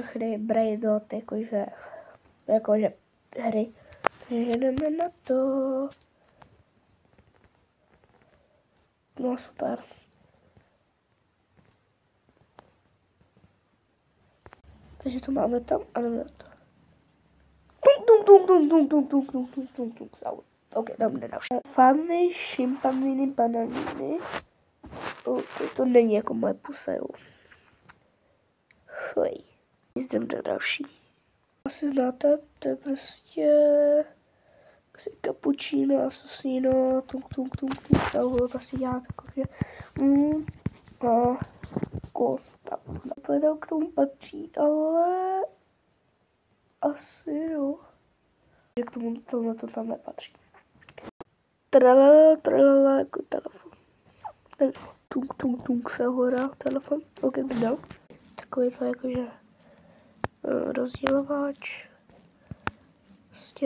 všechny brainrot, jakože hry. Takže jdeme na to. No super. Takže to máme tam a jdeme na to. Ok, tam jde další. Fany, šimpanzíny, bananiny. To není jako moje pusa, jo. Fuj. Jdem do další. Asi znáte, to je prostě asi cappuccino, assassino, to asi já takově. A tak napadl k tomu patří, ale asi jo. Že k tomu to tam nepatří. Tralala, jako telefon. Tung se hora, telefon. Ok, dal. Takový to jakože rozdělovač. Prostě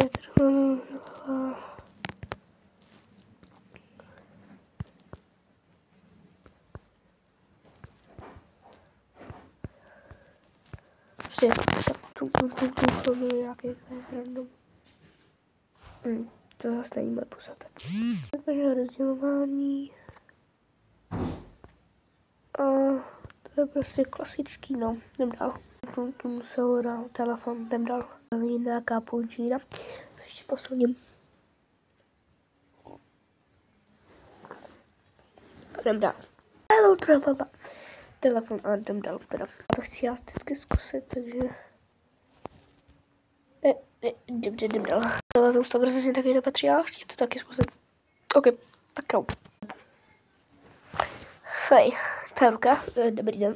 nějaký random. To zase není moje pusa. Takže rozdělování. A to je prostě klasický, no. Jdem dál. Tu se hodá telefon, jdem dál. Nějaká poučína. Ještě posledním. Jdem dál. Telefon a jdem dál teda. To chci já vždycky zkusit, takže... Jdem dál. Ale to 100% taky nepatří, já chci to taky zkusit. Ok, tak jo. Fej, ta ruka, dobrý den.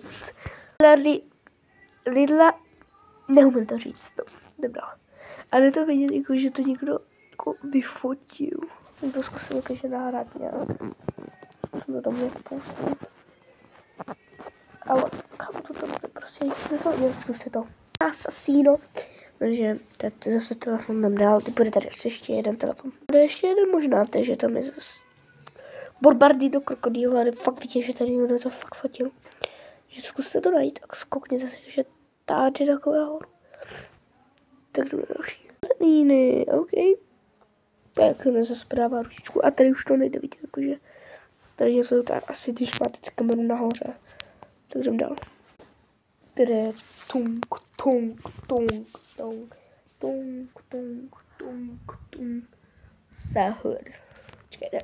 Lidla, neumím to říct, no, jdem dál. Ale to vidět, jako, že to někdo jako vyfotil. Jsem to zkusil jakože nahrát nějak. Jsem to tam nějak pustil. Ale kam to tam prostě zkuste to. Assassino. Takže teď zase telefon jdem dál. Ty bude tady ještě jeden telefon. Bude ještě jeden možná, takže tam je zase Bombardino krokodýl, ale fakt vidíte, že tady někdo to fakt fotil. Takže zkuste to najít a zkoukněte se, že tady takové horu. Tak jdeme další. Jiný, ok. Tak zase zpráva ručičku a tady už to nejde vidět, jakože tady něco tak asi, když máte kameru nahoře. Tak jdem dál. Tady je Sahur. Čekajte.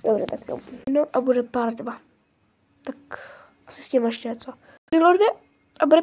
Dobře, tak jo. No a bude part 2. Tak asi s tím ještě něco. Bylo 2 a bude